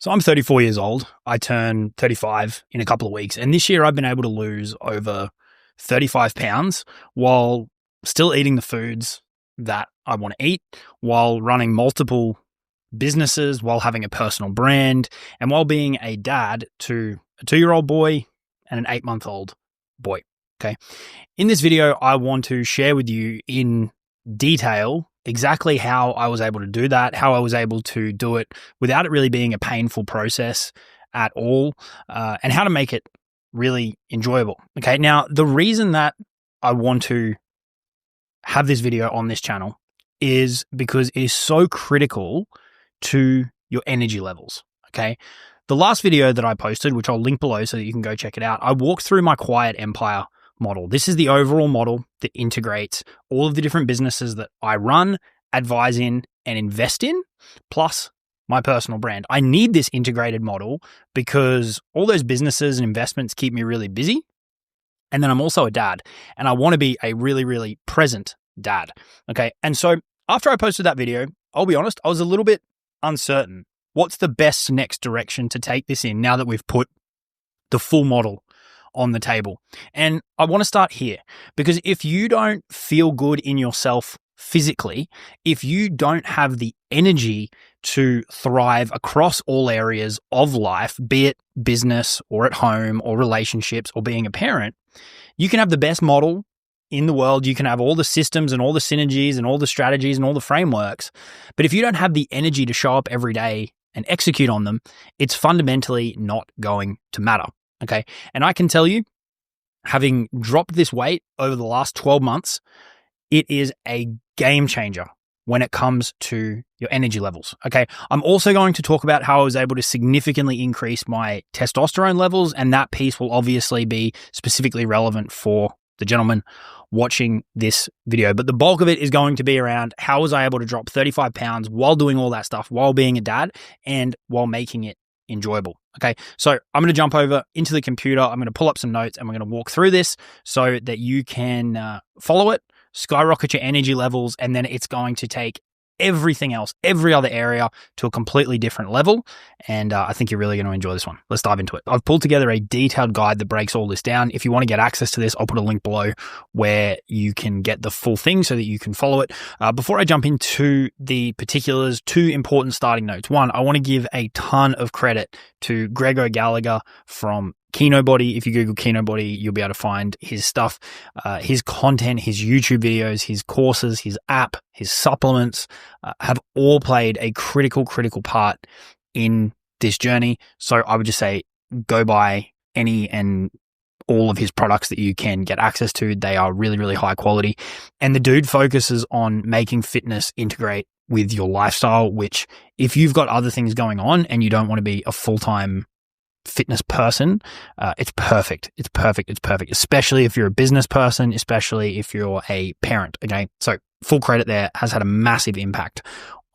So I'm 34 years old. I turn 35 in a couple of weeks. And this year I've been able to lose over 35 pounds while still eating the foods that I want to eat, while running multiple businesses, while having a personal brand, and while being a dad to a 2-year-old boy and an 8-month-old boy. Okay. In this video, I want to share with you in detail exactly how I was able to do that, how I was able to do it without it really being a painful process at all, and how to make it really enjoyable. Okay. Now, the reason that I want to have this video on this channel is because it is so critical to your energy levels. Okay. The last video that I posted, which I'll link below so that you can go check it out, I walked through my quiet empire model. This is the overall model that integrates all of the different businesses that I run, advise in, and invest in, plus my personal brand. I need this integrated model because all those businesses and investments keep me really busy. And then I'm also a dad, and I want to be a really, really present dad. Okay. And so after I posted that video, I'll be honest, I was a little bit uncertain. What's the best next direction to take this in now that we've put the full model on the table? And I want to start here because if you don't feel good in yourself physically, if you don't have the energy to thrive across all areas of life, be it business or at home or relationships or being a parent, you can have the best model in the world. You can have all the systems and all the synergies and all the strategies and all the frameworks. But if you don't have the energy to show up every day and execute on them, it's fundamentally not going to matter. Okay. And I can tell you, having dropped this weight over the last 12 months, it is a game changer when it comes to your energy levels. Okay. I'm also going to talk about how I was able to significantly increase my testosterone levels. And that piece will obviously be specifically relevant for the gentleman watching this video. But the bulk of it is going to be around how was I able to drop 35 pounds while doing all that stuff, while being a dad, and while making it enjoyable. Okay. So I'm going to jump over into the computer. I'm going to pull up some notes and we're going to walk through this so that you can follow it, skyrocket your energy levels, and then it's going to take everything else, every other area to a completely different level. And I think you're really going to enjoy this one. Let's dive into it. I've pulled together a detailed guide that breaks all this down. If you want to get access to this, I'll put a link below where you can get the full thing so that you can follow it. Before I jump into the particulars, 2 important starting notes. 1, I want to give a ton of credit to Greg O'Gallagher from KinoBody. If you Google KinoBody, you'll be able to find his stuff, his content, his YouTube videos, his courses, his app, his supplements have all played a critical part in this journey. So I would just say go buy any and all of his products that you can get access to. They are really, really high quality. And the dude focuses on making fitness integrate with your lifestyle, which if you've got other things going on and you don't want to be a full-time fitness person, it's perfect. It's perfect. It's perfect. Especially if you're a business person, especially if you're a parent. Okay. So full credit there, has had a massive impact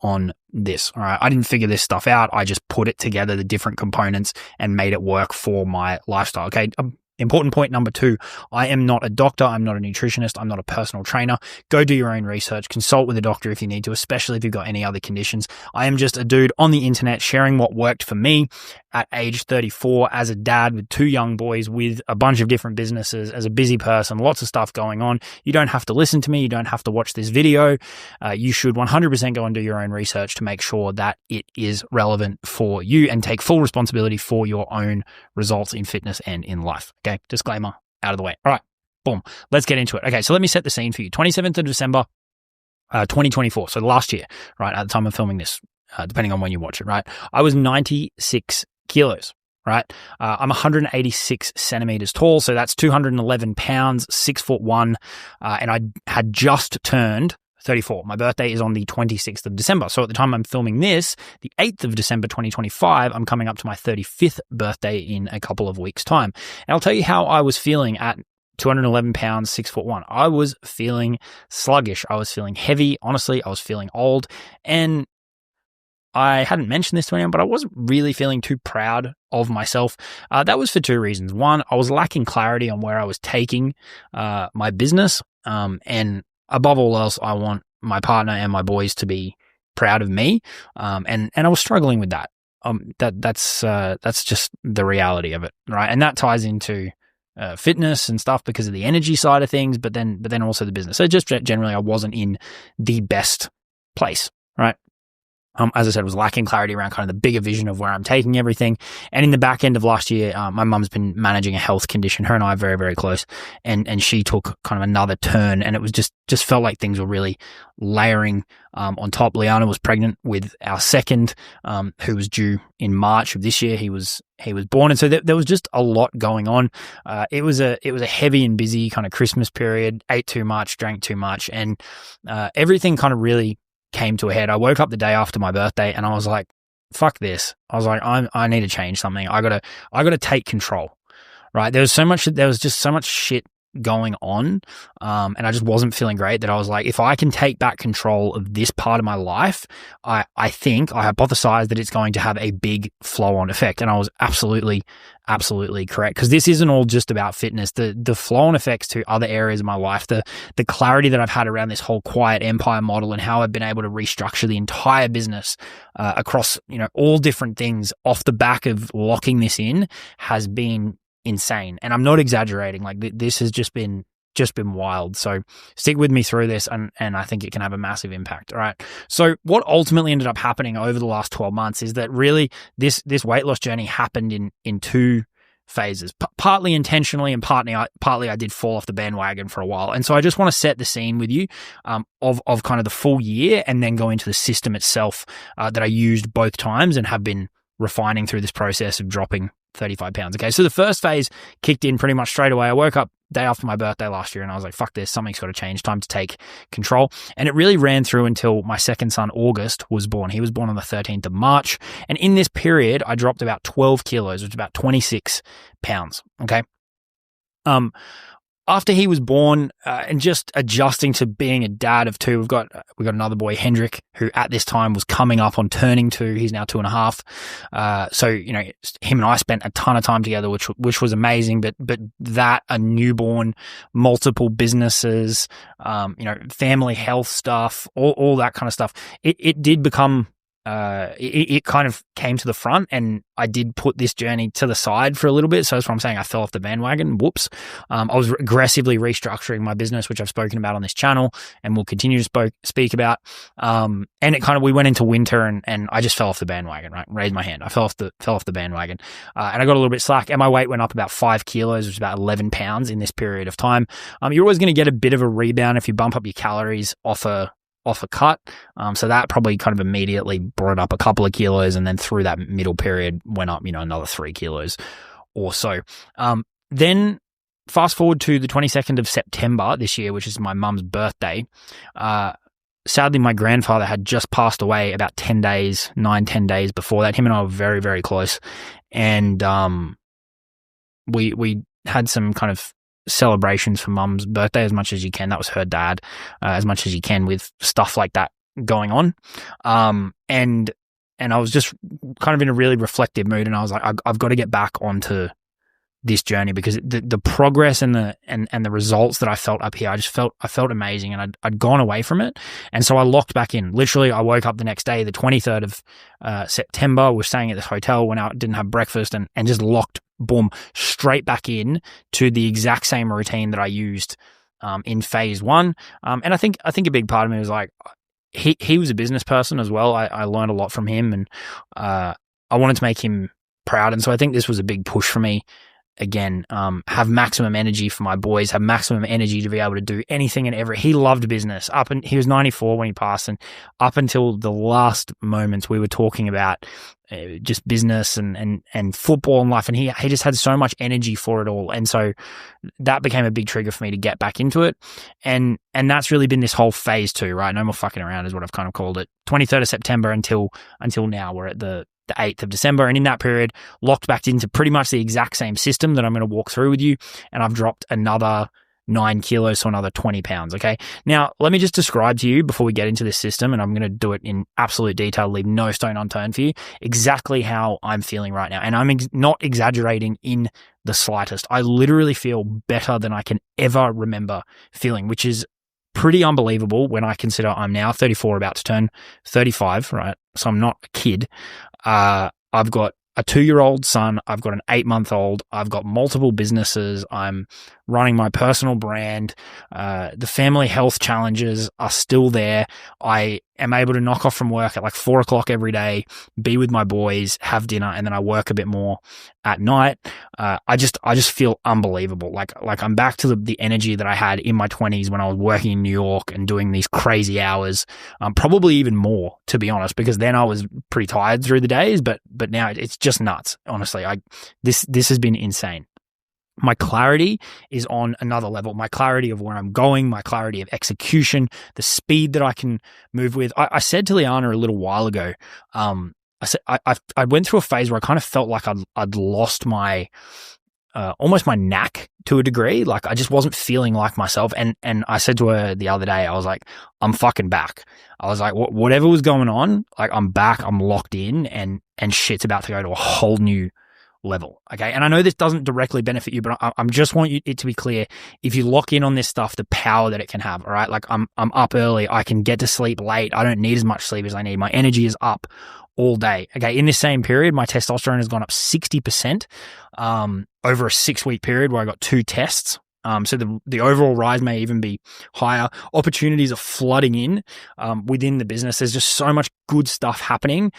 on this. All right. I didn't figure this stuff out. I just put it together, the different components, and made it work for my lifestyle. Okay. Important point number 2, I am not a doctor. I'm not a nutritionist. I'm not a personal trainer. Go do your own research. Consult with a doctor if you need to, especially if you've got any other conditions. I am just a dude on the internet sharing what worked for me at age 34 as a dad with 2 young boys, with a bunch of different businesses, as a busy person, lots of stuff going on. You don't have to listen to me. You don't have to watch this video. You should 100% go and do your own research to make sure that it is relevant for you and take full responsibility for your own results in fitness and in life. Okay. Disclaimer out of the way. All right. Boom. Let's get into it. Okay. So let me set the scene for you. 27th of December, 2024. So last year, right? At the time of filming this, depending on when you watch it, right? I was 96 kilos, right? I'm 186 centimeters tall. So that's 211 pounds, 6'1". And I had just turned 34. My birthday is on the 26th of December. So at the time I'm filming this, the 8th of December, 2025, I'm coming up to my 35th birthday in a couple of weeks' time. And I'll tell you how I was feeling at 211 pounds, 6'1". I was feeling sluggish. I was feeling heavy. Honestly, I was feeling old. And I hadn't mentioned this to anyone, but I wasn't really feeling too proud of myself. That was for 2 reasons. 1, I was lacking clarity on where I was taking my business. And above all else, I want my partner and my boys to be proud of me. And I was struggling with that. that's just the reality of it, right? And that ties into fitness and stuff because of the energy side of things, but then also the business. So just generally, I wasn't in the best place, right? As I said, was lacking clarity around kind of the bigger vision of where I'm taking everything. And in the back end of last year, my mum's been managing a health condition. Her and I are very, very close. And she took kind of another turn, and it was just felt like things were really layering on top. Liana was pregnant with our second, who was due in March of this year. He was born. And so there was just a lot going on. It was a heavy and busy kind of Christmas period, ate too much, drank too much, and everything kind of really came to a head. I woke up the day after my birthday and I was like, fuck this. I was like, I need to change something. I gotta take control, right? There was just so much shit going on. And I just wasn't feeling great that I was like, if I can take back control of this part of my life, I hypothesized that it's going to have a big flow on effect. And I was absolutely correct. Cause this isn't all just about fitness. The flow on effects to other areas of my life, the clarity that I've had around this whole quiet empire model and how I've been able to restructure the entire business, across, all different things off the back of locking this in has been insane. And I'm not exaggerating. Like this has just been wild. So stick with me through this, and I think it can have a massive impact. All right. So what ultimately ended up happening over the last 12 months is that really this weight loss journey happened in two phases, partly intentionally and partly I did fall off the bandwagon for a while. And so I just want to set the scene with you of kind of the full year, and then go into the system itself that I used both times and have been refining through this process of dropping 35 pounds. Okay. So the first phase kicked in pretty much straight away. I woke up day after my birthday last year and I was like, fuck this, something's got to change, time to take control. And it really ran through until my second son, August, was born. He was born on the 13th of March. And in this period, I dropped about 12 kilos, which is about 26 pounds. Okay. After he was born, and just adjusting to being a dad of two, we've got another boy, Hendrik, who at this time was coming up on turning 2. He's now 2.5. So him and I spent a ton of time together, which was amazing. But that, a newborn, multiple businesses, family health stuff, all that kind of stuff. It did become. It kind of came to the front, and I did put this journey to the side for a little bit. So that's what I'm saying. I fell off the bandwagon. Whoops. I was aggressively restructuring my business, which I've spoken about on this channel and will continue to speak about. And it kind of, we went into winter and I just fell off the bandwagon, right? Raised my hand. I fell off the bandwagon. And I got a little bit slack, and my weight went up about 5 kilos, which is about 11 pounds in this period of time. You're always going to get a bit of a rebound if you bump up your calories off a cut. So that probably kind of immediately brought up a couple of kilos, and then through that middle period went up, another 3 kilos or so. Then fast forward to the 22nd of September this year, which is my mum's birthday. Sadly, my grandfather had just passed away about 10 days before that. Him and I were very, very close. And we had some kind of celebrations for mum's birthday as much as you can. That was her dad, as much as you can, with stuff like that going on. And I was just kind of in a really reflective mood, and I was like, I've got to get back onto this journey, because the progress and the results that I felt up here, I felt amazing, and I'd gone away from it. And so I locked back in. Literally, I woke up the next day, the 23rd of September, we were staying at this hotel, went out, didn't have breakfast, and just locked, boom, straight back in to the exact same routine that I used in phase 1. And I think a big part of me was like, he was a business person as well. I learned a lot from him, and I wanted to make him proud. And so I think this was a big push for me. Again, have maximum energy for my boys, have maximum energy to be able to do anything and everything. He loved business he was 94 when he passed, and up until the last moments we were talking about just business and football and life, and he just had so much energy for it all. And so that became a big trigger for me to get back into it. And that's really been this whole phase 2, right? No more fucking around is what I've kind of called it. 23rd of September until now. We're at the 8th of December. And in that period, locked back into pretty much the exact same system that I'm going to walk through with you. And I've dropped another 9 kilos, so another 20 pounds. Okay. Now, let me just describe to you before we get into this system, and I'm going to do it in absolute detail, leave no stone unturned for you, exactly how I'm feeling right now. And I'm not exaggerating in the slightest. I literally feel better than I can ever remember feeling, which is pretty unbelievable when I consider I'm now 34, about to turn 35, right? So I'm not a kid. I've got a 2-year-old son. I've got an 8-month-old. I've got multiple businesses. I'm running my personal brand. The family health challenges are still there. I am able to knock off from work at like 4 o'clock every day, be with my boys, have dinner, and then I work a bit more at night. I just feel unbelievable. Like I'm back to the energy that I had in my 20s when I was working in New York and doing these crazy hours. Probably even more, to be honest, because then I was pretty tired through the days, but now it's just nuts. Honestly, this has been insane. My clarity is on another level. My clarity of where I'm going, my clarity of execution, the speed that I can move with. I said to Liana a little while ago, I went through a phase where I kind of felt like I'd lost my almost my knack to a degree. Like I just wasn't feeling like myself. And I said to her the other day, I was like, I'm fucking back. I was like, whatever was going on, like I'm back, I'm locked in, and shit's about to go to a whole new level. Okay. And I know this doesn't directly benefit you, but I'm just want it to be clear. If you lock in on this stuff, the power that it can have. All right. Like I'm up early. I can get to sleep late. I don't need as much sleep as I need. My energy is up all day. Okay. In this same period, my testosterone has gone up 60%, over a 6-week period where I got 2 tests. So the overall rise may even be higher. Opportunities are flooding in within the business. There's just so much good stuff happening,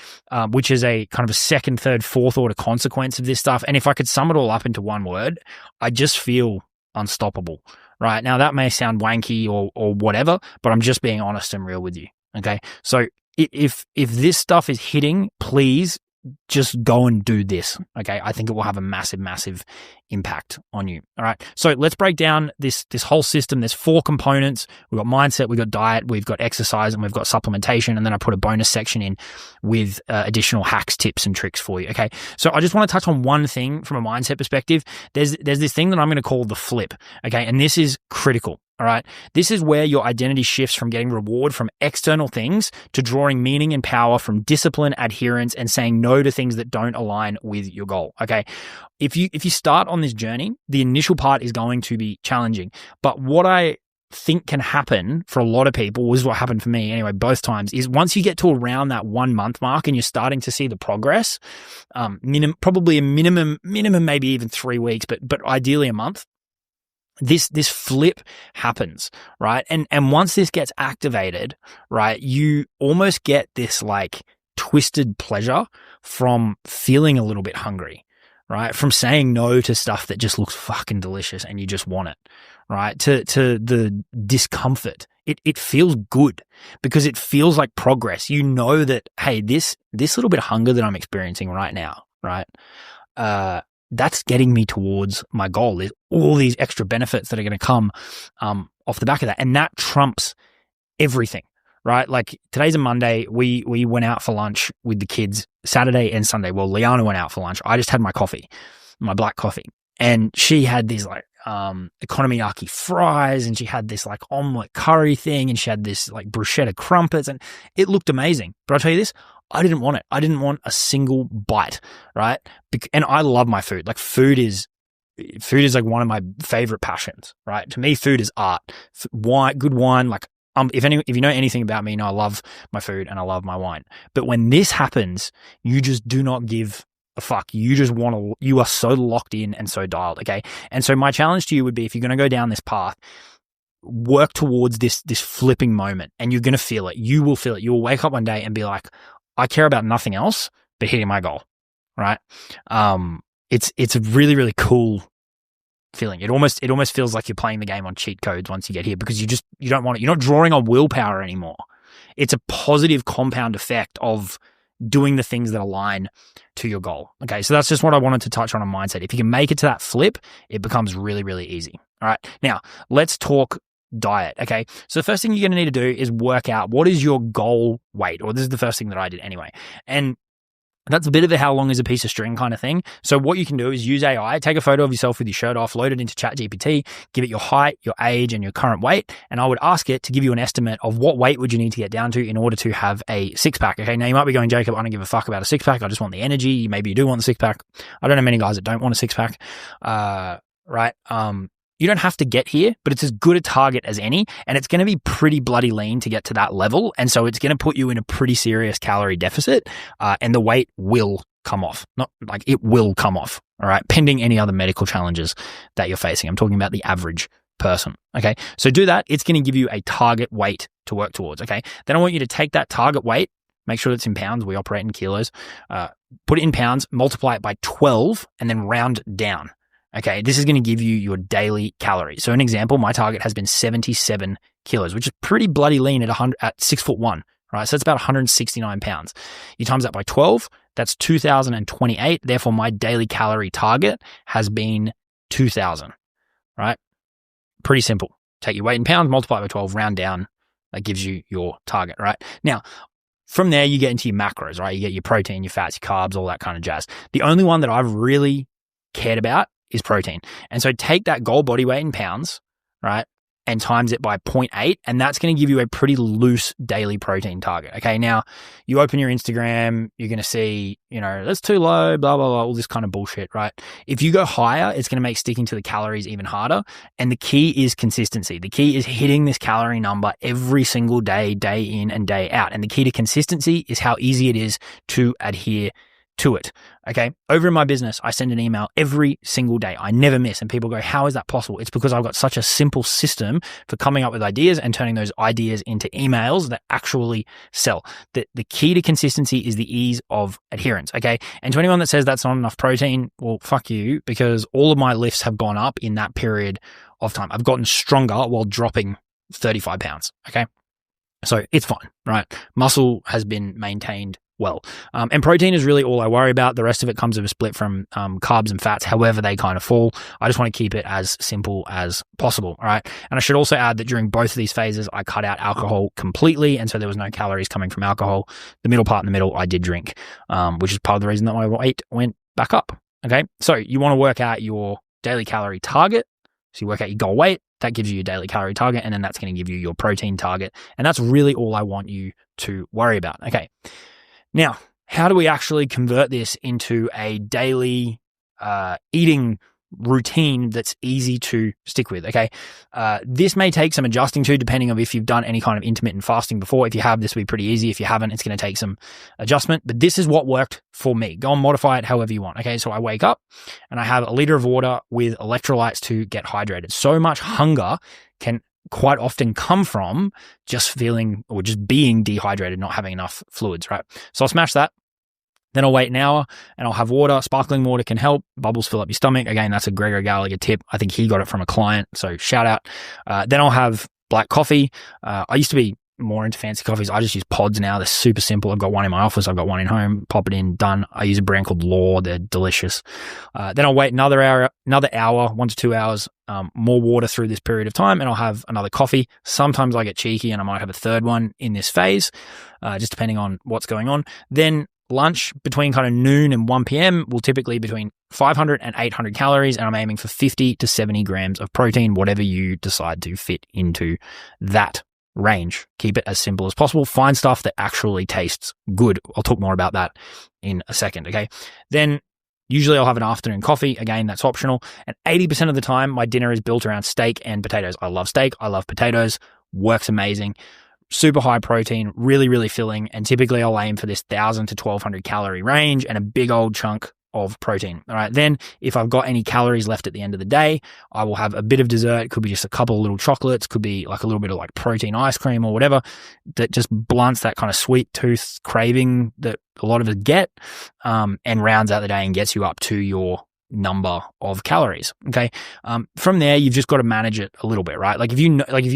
which is a kind of a second, third, fourth order consequence of this stuff. And if I could sum it all up into one word, I just feel unstoppable. Right now, that may sound wanky or whatever, but I'm just being honest and real with you. Okay, so if this stuff is hitting, please just go and do this. Okay. I think it will have a massive, massive impact on you. All right. So let's break down this whole system. There's 4 components. We've got mindset, we've got diet, we've got exercise, and we've got supplementation. And then I put a bonus section in with additional hacks, tips, and tricks for you. Okay. So I just want to touch on one thing from a mindset perspective. There's this thing that I'm going to call the flip. Okay. And this is critical. All right. This is where your identity shifts from getting reward from external things to drawing meaning and power from discipline, adherence, and saying no to things that don't align with your goal. Okay. If you start on this journey, the initial part is going to be challenging. But what I think can happen for a lot of people, is what happened for me anyway, both times, is once you get to around that 1 month mark and you're starting to see the progress, probably a minimum, maybe even 3 weeks, but ideally a month. This flip happens, right? And once this gets activated, right, you almost get this like twisted pleasure from feeling a little bit hungry, right? From saying no to stuff that just looks fucking delicious and you just want it, right? To the discomfort. It feels good because it feels like progress. You know that, hey, this little bit of hunger that I'm experiencing right now, right? That's getting me towards my goal. There's all these extra benefits that are going to come off the back of that. And that trumps everything, right? Like today's a Monday. We went out for lunch with the kids Saturday and Sunday. Well, Liana went out for lunch. I just had my coffee, my black coffee. And she had these like economiyaki fries, and she had this like omelet curry thing, and she had this like bruschetta crumpets, and it looked amazing. But I'll tell you this, I didn't want it. I didn't want a single bite, right? And I love my food. Like food is like one of my favorite passions, right? To me, food is art. Wine, good wine, like if you know anything about me, you know I love my food and I love my wine. But when this happens, you just do not give a fuck. You just you are so locked in and so dialed, okay? And so my challenge to you would be, if you're going to go down this path, work towards this flipping moment, and you're going to feel it. You will feel it. You will wake up one day and be like, I care about nothing else but hitting my goal, right? It's a really, really cool feeling. It almost feels like you're playing the game on cheat codes once you get here, because you don't want it. You're not drawing on willpower anymore. It's a positive compound effect of doing the things that align to your goal. Okay, so that's just what I wanted to touch on mindset. If you can make it to that flip, it becomes really, really easy. All right, now let's talk diet. Okay, so the first thing you're going to need to do is work out what is your goal weight, or this is the first thing that I did anyway. And that's a bit of a how long is a piece of string kind of thing. So what you can do is use AI, take a photo of yourself with your shirt off, load it into ChatGPT, give it your height, your age, and your current weight. And I would ask it to give you an estimate of what weight would you need to get down to in order to have a 6-pack. Okay, now you might be going, Jacob, I don't give a fuck about a 6-pack. I just want the energy. Maybe you do want the 6-pack. I don't know many guys that don't want a 6-pack. Right. You don't have to get here, but it's as good a target as any, and it's going to be pretty bloody lean to get to that level. And so it's going to put you in a pretty serious calorie deficit, and the weight will come off. Not like it will come off. All right. Pending any other medical challenges that you're facing. I'm talking about the average person. Okay. So do that. It's going to give you a target weight to work towards. Okay. Then I want you to take that target weight, make sure it's in pounds. We operate in kilos. Put it in pounds, multiply it by 12, and then round down. Okay. This is going to give you your daily calories. So an example, my target has been 77 kilos, which is pretty bloody lean at 6'1". Right. So it's about 169 pounds. You times that by 12, that's 2,028. Therefore, my daily calorie target has been 2,000. Right. Pretty simple. Take your weight in pounds, multiply by 12, round down. That gives you your target. Right. Now, from there, you get into your macros, right? You get your protein, your fats, your carbs, all that kind of jazz. The only one that I've really cared about is protein. And so take that goal body weight in pounds, right? And times it by 0.8, and that's going to give you a pretty loose daily protein target. Okay, now you open your Instagram, you're going to see, that's too low, blah, blah, blah, all this kind of bullshit, right? If you go higher, it's going to make sticking to the calories even harder. And the key is consistency. The key is hitting this calorie number every single day, day in and day out. And the key to consistency is how easy it is to adhere to it. Okay. Over in my business, I send an email every single day. I never miss. And people go, how is that possible? It's because I've got such a simple system for coming up with ideas and turning those ideas into emails that actually sell. The key to consistency is the ease of adherence. Okay. And to anyone that says that's not enough protein, well, fuck you, because all of my lifts have gone up in that period of time. I've gotten stronger while dropping 35 pounds. Okay. So it's fine, right? Muscle has been maintained well. And protein is really all I worry about. The rest of it comes of a split from carbs and fats, however they kind of fall. I just want to keep it as simple as possible. All right. And I should also add that during both of these phases, I cut out alcohol completely. And so there was no calories coming from alcohol. The middle part in the middle, I did drink, which is part of the reason that my weight went back up. Okay. So you want to work out your daily calorie target. So you work out your goal weight. That gives you your daily calorie target. And then that's going to give you your protein target. And that's really all I want you to worry about. Okay. Now, how do we actually convert this into a daily eating routine that's easy to stick with? Okay, this may take some adjusting to, depending on if you've done any kind of intermittent fasting before. If you have, this will be pretty easy. If you haven't, it's going to take some adjustment. But this is what worked for me. Go and modify it however you want. Okay, so I wake up and I have a liter of water with electrolytes to get hydrated. So much hunger can quite often come from just feeling or just being dehydrated, not having enough fluids, right? So I'll smash that. Then I'll wait an hour and I'll have water. Sparkling water can help. Bubbles fill up your stomach. Again, that's a Gregor Gallagher tip. I think he got it from a client. So shout out. Then I'll have black coffee. I used to be more into fancy coffees. I just use pods now. They're super simple. I've got one in my office. I've got one in home. Pop it in, done. I use a brand called Law. They're delicious. Then I'll wait another hour, 1 to 2 hours, more water through this period of time, and I'll have another coffee. Sometimes I get cheeky and I might have a third one in this phase, just depending on what's going on. Then lunch between kind of noon and 1 p.m. will typically between 500 and 800 calories, and I'm aiming for 50 to 70 grams of protein, whatever you decide to fit into that range. Keep it as simple as possible. Find stuff that actually tastes good. I'll talk more about that in a second. Okay. Then usually I'll have an afternoon coffee. Again, that's optional. And 80% of the time, my dinner is built around steak and potatoes. I love steak. I love potatoes. Works amazing. Super high protein, really, really filling. And typically I'll aim for this 1,000 to 1,200 calorie range and a big old chunk of protein. All right. Then if I've got any calories left at the end of the day, I will have a bit of dessert. It could be just a couple of little chocolates, could be like a little bit of like protein ice cream or whatever that just blunts that kind of sweet tooth craving that a lot of us get, and rounds out the day and gets you up to your number of calories. Okay. From there, you've just got to manage it a little bit, right? Like if you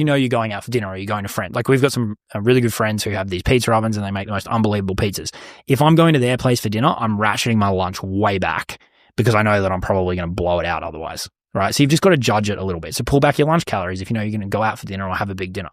know you're going out for dinner or you're going to friends, like we've got some really good friends who have these pizza ovens and they make the most unbelievable pizzas. If I'm going to their place for dinner, I'm rationing my lunch way back because I know that I'm probably going to blow it out otherwise. Right. So you've just got to judge it a little bit. So pull back your lunch calories if you know you're going to go out for dinner or have a big dinner.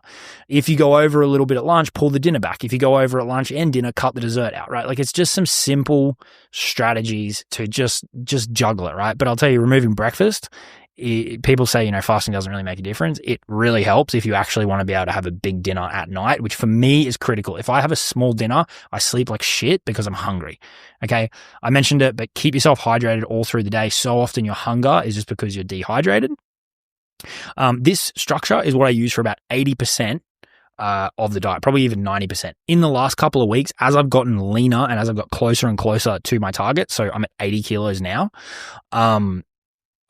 If you go over a little bit at lunch, pull the dinner back. If you go over at lunch and dinner, cut the dessert out, right? Like it's just some simple strategies to just juggle it, right? But I'll tell you, removing breakfast, people say, fasting doesn't really make a difference. It really helps if you actually want to be able to have a big dinner at night, which for me is critical. If I have a small dinner, I sleep like shit because I'm hungry. Okay. I mentioned it, but keep yourself hydrated all through the day. So often your hunger is just because you're dehydrated. This structure is what I use for about 80% of the diet, probably even 90%. In the last couple of weeks, as I've gotten leaner and as I've got closer and closer to my target, so I'm at 80 kilos now,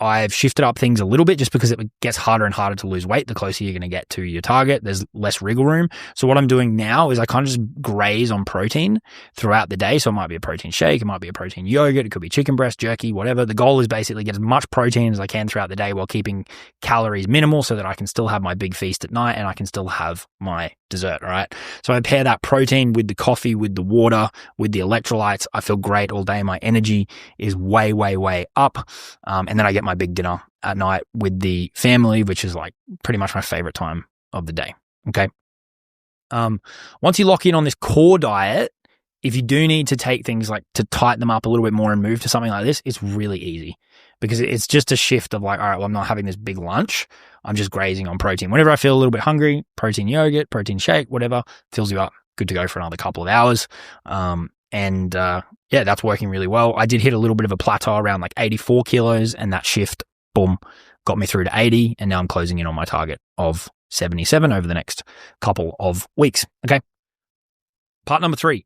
I've shifted up things a little bit just because it gets harder and harder to lose weight the closer you're going to get to your target. There's less wriggle room. So what I'm doing now is I kind of just graze on protein throughout the day. So it might be a protein shake, it might be a protein yogurt, it could be chicken breast, jerky, whatever. The goal is basically get as much protein as I can throughout the day while keeping calories minimal so that I can still have my big feast at night and I can still have my dessert, all right? So I pair that protein with the coffee, with the water, with the electrolytes. I feel great all day. My energy is way, way, way up. And then I get my big dinner at night with the family, which is like pretty much my favorite time of the day. Okay. Once you lock in on this core diet, if you do need to take things like to tighten them up a little bit more and move to something like this, it's really easy because it's just a shift of like, all right, well, I'm not having this big lunch. I'm just grazing on protein. Whenever I feel a little bit hungry, protein yogurt, protein shake, whatever, fills you up. Good to go for another couple of hours. Yeah, that's working really well. I did hit a little bit of a plateau around like 84 kilos and that shift, boom, got me through to 80. And now I'm closing in on my target of 77 over the next couple of weeks. Okay. Part number 3,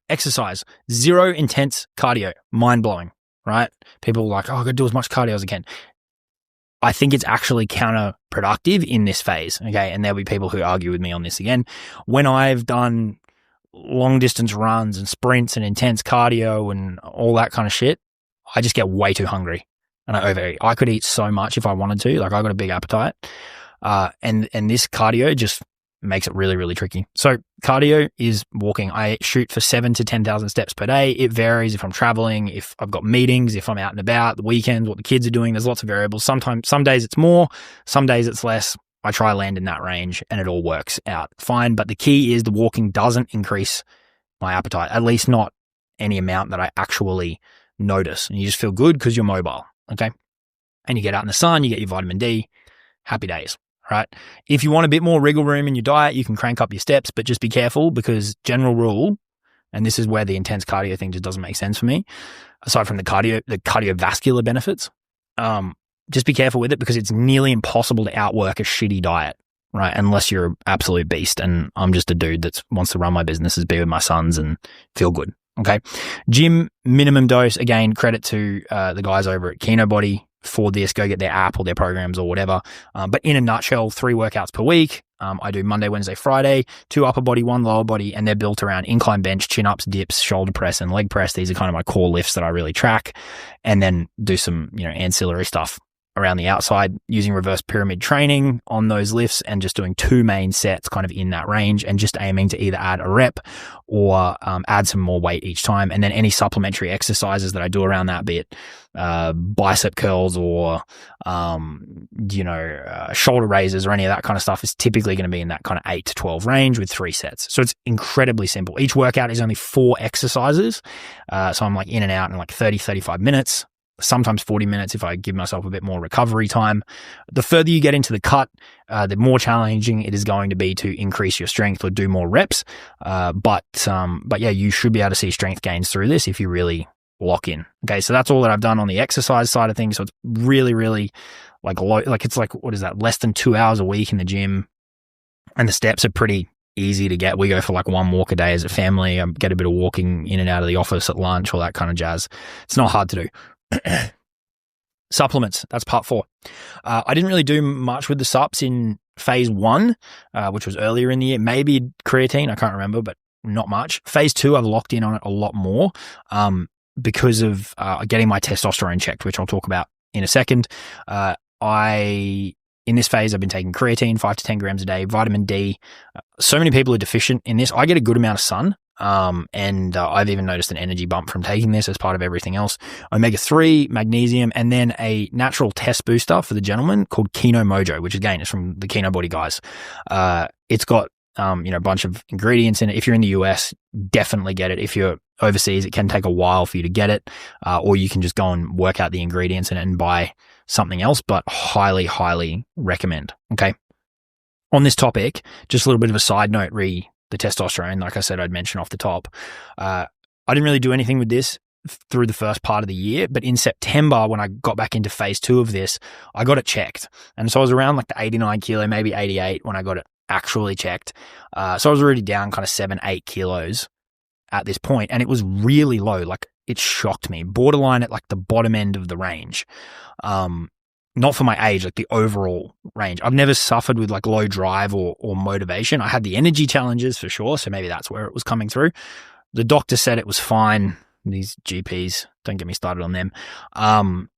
exercise, 0 intense cardio, mind blowing, right? People are like, oh, I got to do as much cardio as I can. I think it's actually counterproductive in this phase. Okay. And there'll be people who argue with me on this again. When I've done long distance runs and sprints and intense cardio and all that kind of shit, I just get way too hungry and I overeat. I could eat so much if I wanted to. Like I got a big appetite. And this cardio just makes it really, really tricky. So cardio is walking. I shoot for 7,000 to 10,000 steps per day. It varies if I'm traveling, if I've got meetings, if I'm out and about, the weekends, what the kids are doing. There's lots of variables. Sometimes, some days it's more, some days it's less. I try land in that range and it all works out fine. But the key is the walking doesn't increase my appetite, at least not any amount that I actually notice. And you just feel good because you're mobile. Okay. And you get out in the sun, you get your vitamin D, happy days. Right. If you want a bit more wriggle room in your diet, you can crank up your steps, but just be careful because general rule, and this is where the intense cardio thing just doesn't make sense for me, aside from the cardiovascular benefits, just be careful with it because it's nearly impossible to outwork a shitty diet, right? Unless you're an absolute beast. And I'm just a dude that wants to run my businesses, be with my sons and feel good. Okay. Gym minimum dose. Again, credit to the guys over at Kino Body for this. Go get their app or their programs or whatever. But in a nutshell, 3 workouts per week. I do Monday, Wednesday, Friday, 2 upper body, 1 lower body, and they're built around incline bench, chin ups, dips, shoulder press, and leg press. These are kind of my core lifts that I really track, and then do some, ancillary stuff around the outside using reverse pyramid training on those lifts and just doing 2 main sets kind of in that range and just aiming to either add a rep or add some more weight each time. And then any supplementary exercises that I do around that, be it bicep curls or, shoulder raises or any of that kind of stuff, is typically going to be in that kind of 8 to 12 range with 3 sets. So it's incredibly simple. Each workout is only 4 exercises. So I'm like in and out in like 30, 35 minutes. Sometimes 40 minutes if I give myself a bit more recovery time. The further you get into the cut, the more challenging it is going to be to increase your strength or do more reps. But yeah, you should be able to see strength gains through this if you really lock in. Okay, so that's all that I've done on the exercise side of things. So it's really, really like low, like it's like, what is that? Less than 2 hours a week in the gym, and the steps are pretty easy to get. We go for like 1 walk a day as a family. I get a bit of walking in and out of the office at lunch, all that kind of jazz. It's not hard to do. Supplements, that's part 4. I didn't really do much with the sups in phase 1, which was earlier in the year. Maybe creatine, I can't remember, but not much. Phase 2, I've locked in on it a lot more because of getting my testosterone checked, which I'll talk about in a second. In this phase, I've been taking creatine, 5 to 10 grams a day, vitamin D. So many people are deficient in this. I get a good amount of sun. And I've even noticed an energy bump from taking this as part of everything else. Omega-3, magnesium, and then a natural test booster for the gentleman called Kino Mojo, which again is from the Kino Body guys. It's got, a bunch of ingredients in it. If you're in the US, definitely get it. If you're overseas, it can take a while for you to get it, or you can just go and work out the ingredients in it and buy something else, but highly, highly recommend. Okay. On this topic, just a little bit of a side note, the testosterone, like I said, I'd mention off the top. I didn't really do anything with this through the first part of the year, but in September, when I got back into phase 2 of this, I got it checked. And so I was around like the 89 kilo, maybe 88 when I got it actually checked. So I was already down kind of 7-8 kilos at this point, and it was really low. Like, it shocked me, borderline at like the bottom end of the range. Not for my age, like the overall range. I've never suffered with like low drive or motivation. I had the energy challenges for sure, so maybe that's where it was coming through. The doctor said it was fine. These GPs, don't get me started on them. And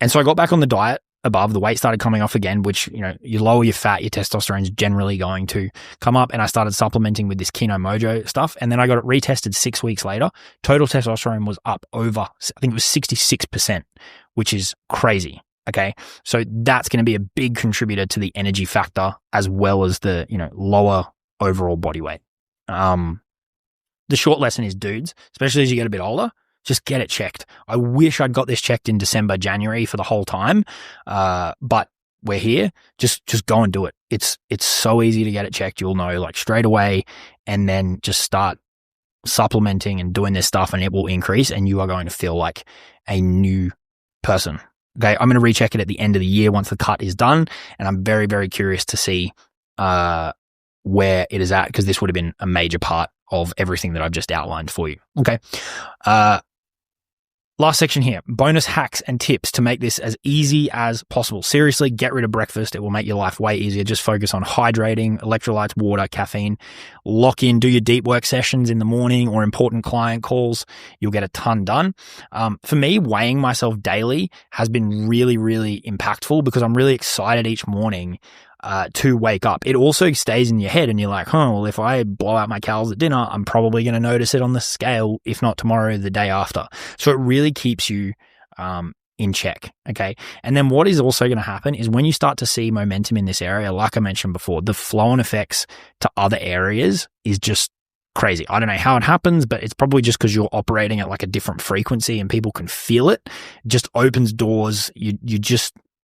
so I got back on the diet above. The weight started coming off again, which, you know, you lower your fat, your testosterone is generally going to come up. And I started supplementing with this Kino Mojo stuff. And then I got it retested 6 weeks later. Total testosterone was up over, I think it was 66%, which is crazy. Okay. So that's going to be a big contributor to the energy factor as well as the, you know, lower overall body weight. The short lesson is, dudes, especially as you get a bit older, just get it checked. I wish I'd got this checked in December, January for the whole time. But we're here. Just go and do it. It's so easy to get it checked. You'll know like straight away, and then just start supplementing and doing this stuff, and it will increase, and you are going to feel like a new person. Okay. I'm going to recheck it at the end of the year once the cut is done. And I'm very, very curious to see, where it is at, because this would have been a major part of everything that I've just outlined for you. Okay. Last section here, bonus hacks and tips to make this as easy as possible. Seriously, get rid of breakfast. It will make your life way easier. Just focus on hydrating, electrolytes, water, caffeine. Lock in, do your deep work sessions in the morning or important client calls. You'll get a ton done. For me, weighing myself daily has been really, really impactful because I'm really excited each morning to wake up. It also stays in your head and you're like, well, if I blow out my calories at dinner, I'm probably going to notice it on the scale, if not tomorrow, the day after. So it really keeps you in check. Okay. And then what is also going to happen is when you start to see momentum in this area, like I mentioned before, the flow-on effects to other areas is just crazy. I don't know how it happens, but it's probably just because you're operating at like a different frequency and people can feel it. It just opens doors.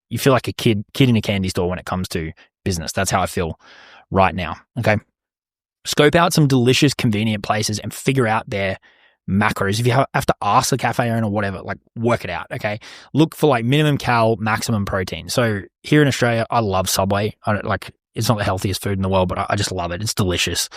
You feel like a kid in a candy store when it comes to business. That's how I feel right now. Okay. Scope out some delicious, convenient places and figure out their macros. If you have to ask the cafe owner or whatever, like work it out. Okay. Look for like minimum cal, maximum protein. So here in Australia, I love Subway. It's not the healthiest food in the world, but I just love it. It's delicious.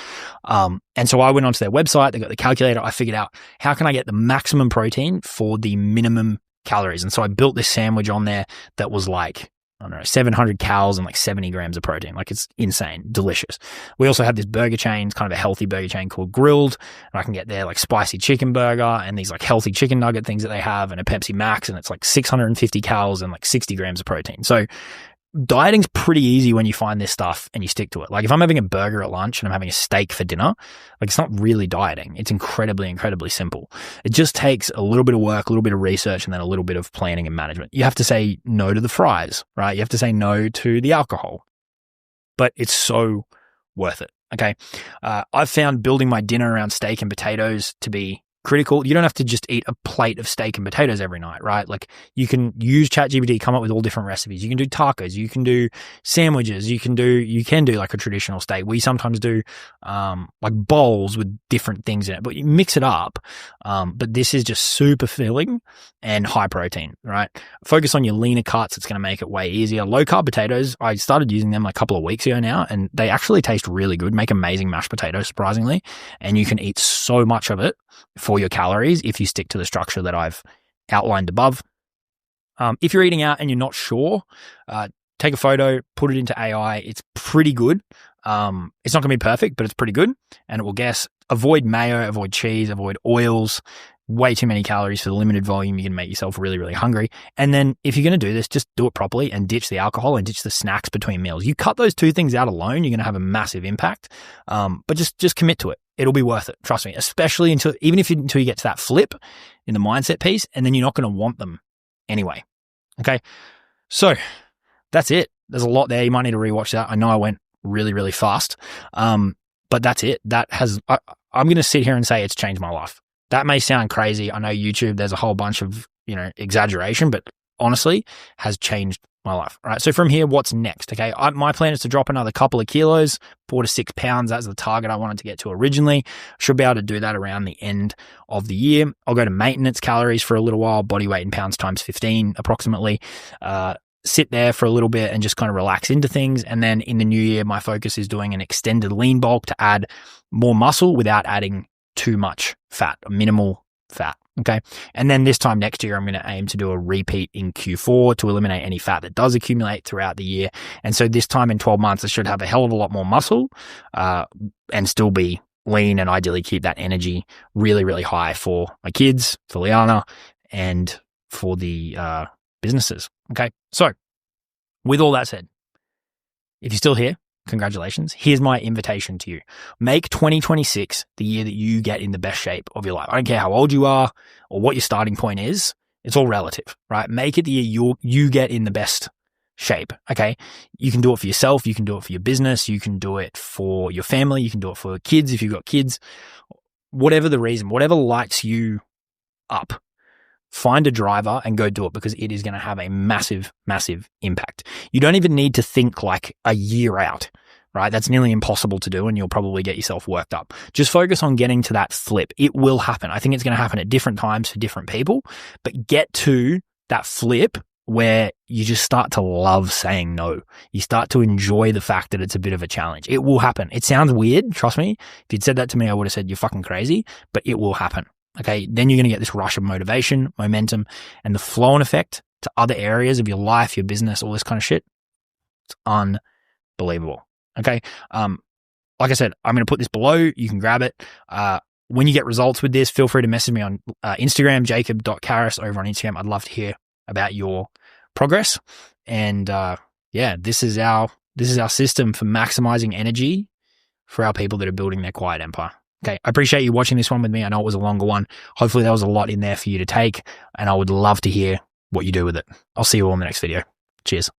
And so I went onto their website. They got the calculator. I figured out how can I get the maximum protein for the minimum calories. And so I built this sandwich on there that was like, I don't know, 700 calories and like 70 grams of protein. Like, it's insane, delicious. We also have this burger chain, it's kind of a healthy burger chain called Grilled. And I can get their like spicy chicken burger and these like healthy chicken nugget things that they have, and a Pepsi Max, and it's like 650 calories and like 60 grams of protein. So dieting's pretty easy when you find this stuff and you stick to it. Like, if I'm having a burger at lunch and I'm having a steak for dinner, like, it's not really dieting. It's incredibly, incredibly simple. It just takes a little bit of work, a little bit of research, and then a little bit of planning and management. You have to say no to the fries, right? You have to say no to the alcohol, but it's so worth it. Okay. I've found building my dinner around steak and potatoes to be critical. You don't have to just eat a plate of steak and potatoes every night, right? Like, you can use ChatGPT, come up with all different recipes. You can do tacos, you can do sandwiches, you can do like a traditional steak. We sometimes do like bowls with different things in it, but you mix it up. But this is just super filling and high protein, right? Focus on your leaner cuts. It's going to make it way easier. Low carb potatoes, I started using them like a couple of weeks ago now, and they actually taste really good, make amazing mashed potatoes, surprisingly. And you can eat so much of it for your calories if you stick to the structure that I've outlined above. If you're eating out and you're not sure, take a photo, put it into AI. It's pretty good. It's not going to be perfect, but it's pretty good, and it will guess. Avoid mayo, avoid cheese, avoid oils. Way too many calories for the limited volume. You're going to make yourself really, really hungry. And then if you're going to do this, just do it properly and ditch the alcohol and ditch the snacks between meals. You cut those two things out alone, you're going to have a massive impact. But just commit to it. It'll be worth it. Trust me, especially until you get to that flip in the mindset piece, and then you're not going to want them anyway. Okay. So that's it. There's a lot there. You might need to rewatch that. I know I went really, really fast. But that's it. I'm going to sit here and say it's changed my life. That may sound crazy. I know YouTube, there's a whole bunch of, exaggeration, but honestly has changed my life. All right. So from here, what's next? Okay. My plan is to drop another couple of kilos, 4 to 6 pounds. That's the target I wanted to get to originally. Should be able to do that around the end of the year. I'll go to maintenance calories for a little while, body weight in pounds times 15 approximately. sit there for a little bit and just kind of relax into things. And then in the new year, my focus is doing an extended lean bulk to add more muscle without adding too much fat, minimal fat. Okay. And then this time next year, I'm going to aim to do a repeat in Q4 to eliminate any fat that does accumulate throughout the year. And so this time in 12 months, I should have a hell of a lot more muscle and still be lean, and ideally keep that energy really, really high for my kids, for Liana, and for the businesses. Okay. So with all that said, if you're still here, congratulations. Here's my invitation to you. Make 2026 the year that you get in the best shape of your life. I don't care how old you are or what your starting point is. It's all relative, right? Make it the year you get in the best shape. Okay. You can do it for yourself. You can do it for your business. You can do it for your family. You can do it for kids if you've got kids. Whatever the reason, whatever lights you up, find a driver and go do it, because it is going to have a massive, massive impact. You don't even need to think like a year out, right? That's nearly impossible to do, and you'll probably get yourself worked up. Just focus on getting to that flip. It will happen. I think it's going to happen at different times for different people, but get to that flip where you just start to love saying no. You start to enjoy the fact that it's a bit of a challenge. It will happen. It sounds weird. Trust me. If you'd said that to me, I would have said you're fucking crazy, but it will happen. Okay. Then you're going to get this rush of motivation, momentum, and the flow-on effect to other areas of your life, your business, all this kind of shit. It's unbelievable. Okay. Like I said, I'm going to put this below. You can grab it. When you get results with this, feel free to message me on Instagram, jacob.caris over on Instagram. I'd love to hear about your progress. And this is our system for maximizing energy for our people that are building their quiet empire. Okay, I appreciate you watching this one with me. I know it was a longer one. Hopefully there was a lot in there for you to take, and I would love to hear what you do with it. I'll see you all in the next video. Cheers.